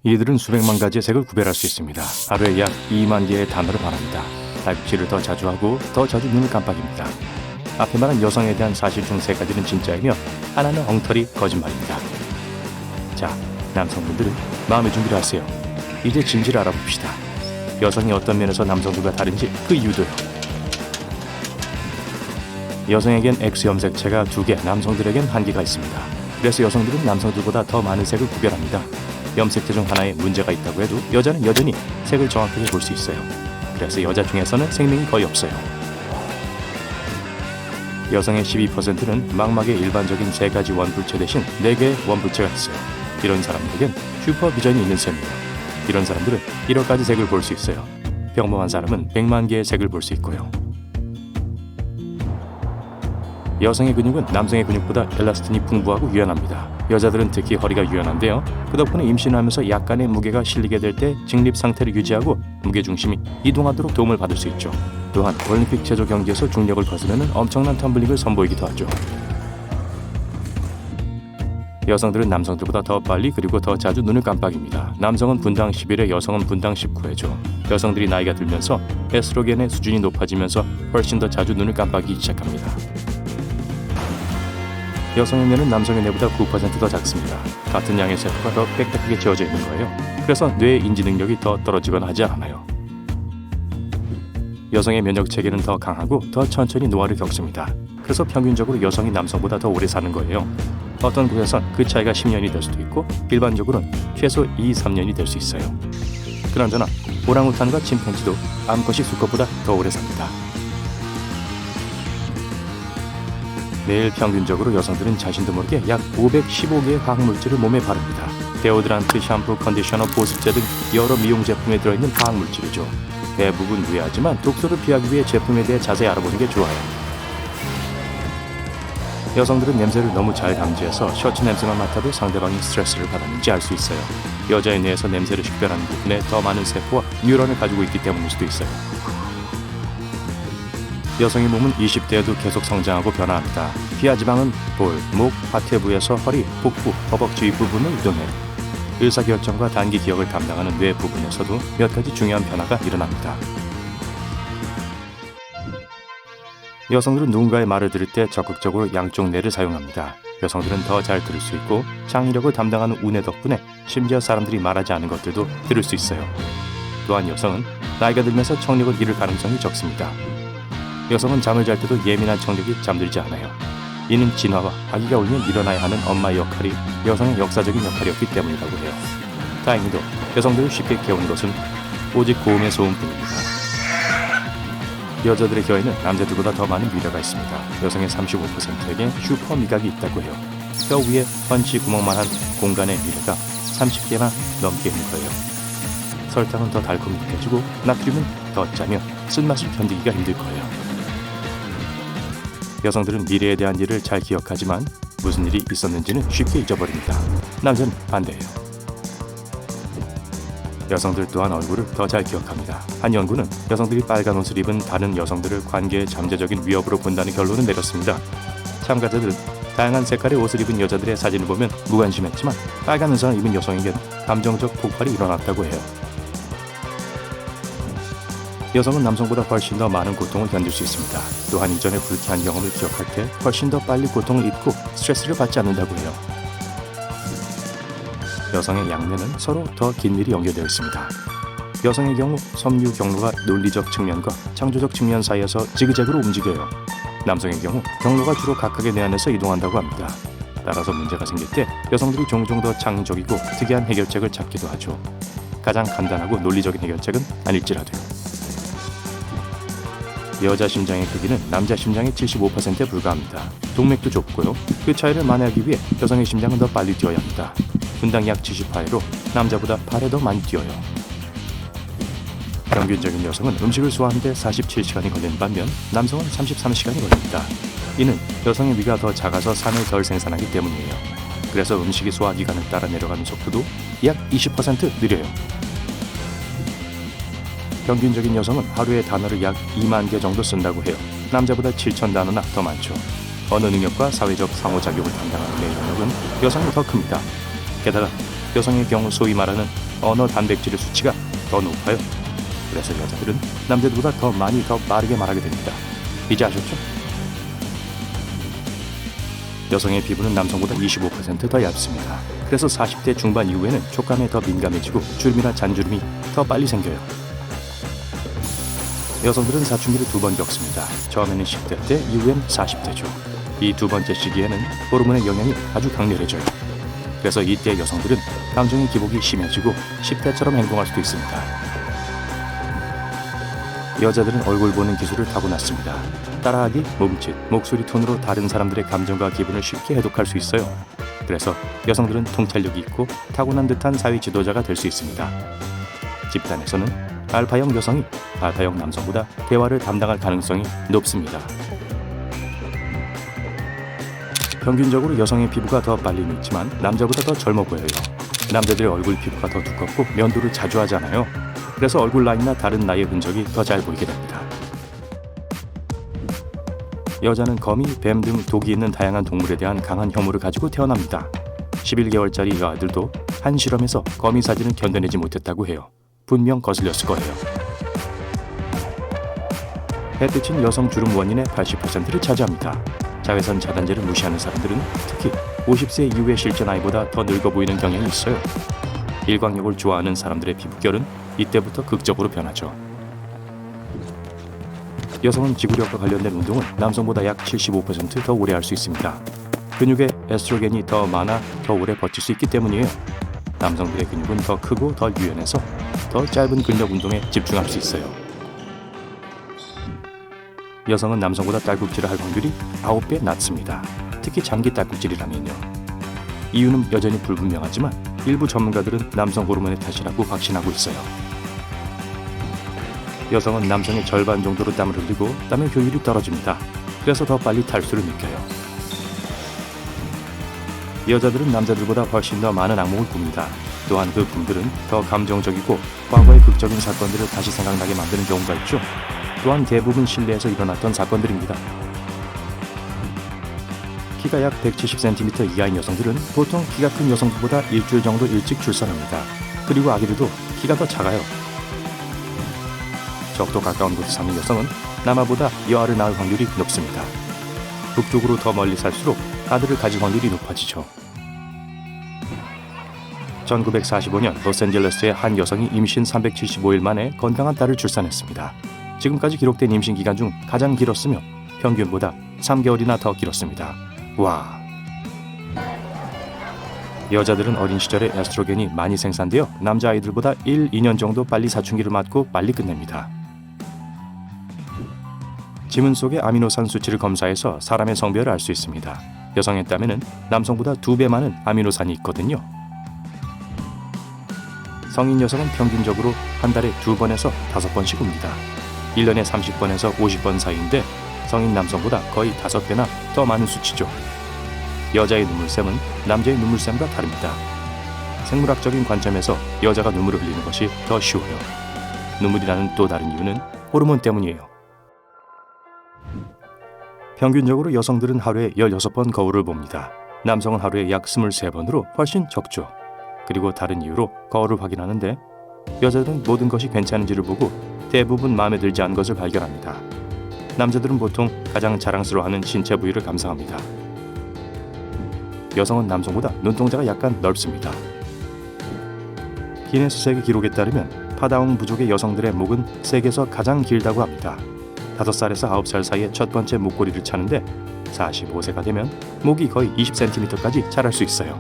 이들은 수백만 가지의 색을 구별할 수 있습니다. 하루에 약 2만 개의 단어를 말합니다. 달빛을 더 자주 하고 더 자주 눈을 깜빡입니다. 앞에 말한 여성에 대한 사실 중 3가지는 진짜이며 하나는 엉터리 거짓말입니다. 자, 남성분들은 마음의 준비를 하세요. 이제 진실을 알아봅시다. 여성이 어떤 면에서 남성들과 다른지 그 이유도요. 여성에겐 X 염색체가 2개, 남성들에겐 1개가 있습니다. 그래서 여성들은 남성들보다 더 많은 색을 구별합니다. 염색체 중 하나에 문제가 있다고 해도 여자는 여전히 색을 정확하게 볼 수 있어요. 그래서 여자 중에서는 생명이 거의 없어요. 여성의 12%는 망막에 일반적인 3가지 원뿔체 대신 4개의 원뿔체가 있어요. 이런 사람들에겐 슈퍼비전이 있는 셈이에요. 이런 사람들은 1억가지 색을 볼 수 있어요. 평범한 사람은 100만 개의 색을 볼 수 있고요. 여성의 근육은 남성의 근육보다 엘라스틴이 풍부하고 유연합니다. 여자들은 특히 허리가 유연한데요. 그 덕분에 임신하면서 약간의 무게가 실리게 될 때 직립 상태를 유지하고 무게중심이 이동하도록 도움을 받을 수 있죠. 또한 올림픽 체조 경기에서 중력을 거스르는 엄청난 텀블링을 선보이기도 하죠. 여성들은 남성들보다 더 빨리 그리고 더 자주 눈을 깜빡입니다. 남성은 분당 10일에 여성은 분당 19회죠. 여성들이 나이가 들면서 에스트로겐의 수준이 높아지면서 훨씬 더 자주 눈을 깜빡이기 시작합니다. 여성의 뇌는 남성의 뇌보다 9% 더 작습니다. 같은 양의 세포가 더 빽빽하게 지어져 있는 거예요. 그래서 뇌의 인지 능력이 더 떨어지거나 하지 않아요. 여성의 면역 체계는 더 강하고 더 천천히 노화를 겪습니다. 그래서 평균적으로 여성이 남성보다 더 오래 사는 거예요. 어떤 곳에선 그 차이가 10년이 될 수도 있고 일반적으로는 최소 2-3년이 될 수 있어요. 그나저나 오랑우탄과 침팬지도 암컷이 수컷보다 더 오래 삽니다. 매일 평균적으로 여성들은 자신도 모르게 약 515개의 화학물질을 몸에 바릅니다. 데오드란트, 샴푸, 컨디셔너, 보습제 등 여러 미용 제품에 들어있는 화학물질이죠. 대부분 무해하지만 독소를 피하기 위해 제품에 대해 자세히 알아보는 게 좋아요. 여성들은 냄새를 너무 잘 감지해서 셔츠 냄새만 맡아도 상대방이 스트레스를 받았는지 알 수 있어요. 여자의 뇌에서 냄새를 식별하는 부분에 더 많은 세포와 뉴런을 가지고 있기 때문일 수도 있어요. 여성의 몸은 20대에도 계속 성장하고 변화합니다. 피하지방은 볼, 목, 하태부에서 허리, 복부, 허벅지 부분을 이동해요. 의사결정과 단기 기억을 담당하는 뇌 부분에서도 몇 가지 중요한 변화가 일어납니다. 여성들은 누군가의 말을 들을 때 적극적으로 양쪽 뇌를 사용합니다. 여성들은 더 잘 들을 수 있고 창의력을 담당하는 우뇌 덕분에 심지어 사람들이 말하지 않은 것들도 들을 수 있어요. 또한 여성은 나이가 들면서 청력을 잃을 가능성이 적습니다. 여성은 잠을 잘 때도 예민한 청력이 잠들지 않아요. 이는 진화와 아기가 울면 일어나야 하는 엄마의 역할이 여성의 역사적인 역할이었기 때문이라고 해요. 다행히도 여성들을 쉽게 깨우는 것은 오직 고음의 소음뿐입니다. 여자들의 혀에는 남자들보다 더 많은 미래가 있습니다. 여성의 35%에게 슈퍼 미각이 있다고 해요. 혀 위에 펀치 구멍만한 공간의 미래가 30개나 넘게 있는 거예요. 설탕은 더 달콤히 느껴지고 나트륨은 더 짜며 쓴맛을 견디기가 힘들 거예요. 여성들은 미래에 대한 일을 잘 기억하지만 무슨 일이 있었는지는 쉽게 잊어버립니다. 남자는 반대예요. 여성들 또한 얼굴을 더 잘 기억합니다. 한 연구는 여성들이 빨간 옷을 입은 다른 여성들을 관계의 잠재적인 위협으로 본다는 결론을 내렸습니다. 참가자들은 다양한 색깔의 옷을 입은 여자들의 사진을 보면 무관심했지만 빨간 의상을 입은 여성에겐 감정적 폭발이 일어났다고 해요. 여성은 남성보다 훨씬 더 많은 고통을 견딜 수 있습니다. 또한 이전의 불쾌한 경험을 기억할 때 훨씬 더 빨리 고통을 잊고 스트레스를 받지 않는다고 해요. 여성의 양뇌는 서로 더 긴밀히 연결되어 있습니다. 여성의 경우 섬유 경로가 논리적 측면과 창조적 측면 사이에서 지그재그로 움직여요. 남성의 경우 경로가 주로 각각의 뇌 안에서 이동한다고 합니다. 따라서 문제가 생길 때 여성들이 종종 더 창의적이고 특이한 해결책을 찾기도 하죠. 가장 간단하고 논리적인 해결책은 아닐지라도요. 여자 심장의 크기는 남자 심장의 75%에 불과합니다. 동맥도 좁고요. 그 차이를 만회하기 위해 여성의 심장은 더 빨리 뛰어야 합니다. 분당 약 70화회로 남자보다 8회 더 많이 뛰어요. 평균적인 여성은 음식을 소화하는데 47시간이 걸리는 반면 남성은 33시간이 걸립니다. 이는 여성의 위가 더 작아서 산을 덜 생산하기 때문이에요. 그래서 음식이 소화기관을 따라 내려가는 속도도 약 20% 느려요. 평균적인 여성은 하루에 단어를 약 2만 개 정도 쓴다고 해요. 남자보다 7,000단어나 더 많죠. 언어 능력과 사회적 상호작용을 담당하는 뇌 영역은 여성이 더 큽니다. 게다가 여성의 경우 소위 말하는 언어 단백질의 수치가 더 높아요. 그래서 여자들은 남자들보다 더 많이 더 빠르게 말하게 됩니다. 이제 아셨죠? 여성의 피부는 남성보다 25% 더 얇습니다. 그래서 40대 중반 이후에는 촉감에 더 민감해지고 주름이나 잔주름이 더 빨리 생겨요. 여성들은 사춘기를 2번 겪습니다. 처음에는 10대 때, 이후엔 40대죠. 이 두 번째 시기에는 호르몬의 영향이 아주 강렬해져요. 그래서 이때 여성들은 감정의 기복이 심해지고 10대처럼 행동할 수도 있습니다. 여자들은 얼굴 보는 기술을 타고났습니다. 따라하기, 몸짓, 목소리 톤으로 다른 사람들의 감정과 기분을 쉽게 해독할 수 있어요. 그래서 여성들은 통찰력이 있고 타고난 듯한 사회 지도자가 될 수 있습니다. 집단에서는 알파형 여성이 알파형 남성보다 대화를 담당할 가능성이 높습니다. 평균적으로 여성의 피부가 더 빨리 늙지만 남자보다 더 젊어 보여요. 남자들의 얼굴 피부가 더 두껍고 면도를 자주 하잖아요. 그래서 얼굴 라인이나 다른 나이의 흔적이 더 잘 보이게 됩니다. 여자는 거미, 뱀 등 독이 있는 다양한 동물에 대한 강한 혐오를 가지고 태어납니다. 11개월짜리 여아들도 한 실험에서 거미 사진을 견뎌내지 못했다고 해요. 분명 거슬렸을 거예요. 햇빛은 여성 주름 원인의 80%를 차지합니다. 자외선 차단제를 무시하는 사람들은 특히 50세 이후의 실제 나이보다 더 늙어 보이는 경향이 있어요. 일광욕을 좋아하는 사람들의 피부결은 이때부터 극적으로 변하죠. 여성은 지구력과 관련된 운동을 남성보다 약 75% 더 오래 할 수 있습니다. 근육에 에스트로겐이 더 많아 더 오래 버틸 수 있기 때문이에요. 남성들의 근육은 더 크고 더 유연해서 더 짧은 근력 운동에 집중할 수 있어요. 여성은 남성보다 딸꾹질을 할 확률이 9배 낮습니다. 특히 장기 딸꾹질이라면요. 이유는 여전히 불분명하지만 일부 전문가들은 남성 호르몬의 탓이라고 확신하고 있어요. 여성은 남성의 절반 정도로 땀을 흘리고 땀의 효율이 떨어집니다. 그래서 더 빨리 탈수를 느껴요. 여자들은 남자들보다 훨씬 더 많은 악몽을 꿉니다. 또한 그 꿈들은 더 감정적이고 과거의 극적인 사건들을 다시 생각나게 만드는 경우가 있죠. 또한 대부분 실내에서 일어났던 사건들입니다. 키가 약 170cm 이하인 여성들은 보통 키가 큰 여성들보다 일주일 정도 일찍 출산합니다. 그리고 아기들도 키가 더 작아요. 적도 가까운 곳에 사는 여성은 남아보다 여아를 낳을 확률이 높습니다. 북쪽으로 더 멀리 살수록 아들을 가질 확률이 높아지죠. 1945년 로스앤젤레스의 한 여성이 임신 375일 만에 건강한 딸을 출산했습니다. 지금까지 기록된 임신 기간 중 가장 길었으며 평균보다 3개월이나 더 길었습니다. 와! 여자들은 어린 시절에 에스트로겐이 많이 생산되어 남자아이들보다 1, 2년 정도 빨리 사춘기를 맞고 빨리 끝냅니다. 지문 속의 아미노산 수치를 검사해서 사람의 성별을 알 수 있습니다. 여성의 땀에는 남성보다 2배 많은 아미노산이 있거든요. 성인 여성은 평균적으로 한 달에 2번에서 5번씩 웁니다. 1년에 30번에서 50번 사이인데 성인 남성보다 거의 5배나 더 많은 수치죠. 여자의 눈물샘은 남자의 눈물샘과 다릅니다. 생물학적인 관점에서 여자가 눈물을 흘리는 것이 더 쉬워요. 눈물이 나는 또 다른 이유는 호르몬 때문이에요. 평균적으로 여성들은 하루에 16번 거울을 봅니다. 남성은 하루에 약 23번으로 훨씬 적죠. 그리고 다른 이유로 거울을 확인하는데 여자들은 모든 것이 괜찮은지를 보고 대부분 마음에 들지 않은 것을 발견합니다. 남자들은 보통 가장 자랑스러워하는 신체 부위를 감상합니다. 여성은 남성보다 눈동자가 약간 넓습니다. 기네스 세계 기록에 따르면 파다웅 부족의 여성들의 목은 세계에서 가장 길다고 합니다. 5살에서 9살 사이에 첫 번째 목걸이를 차는데 45세가 되면 목이 거의 20cm까지 자랄 수 있어요.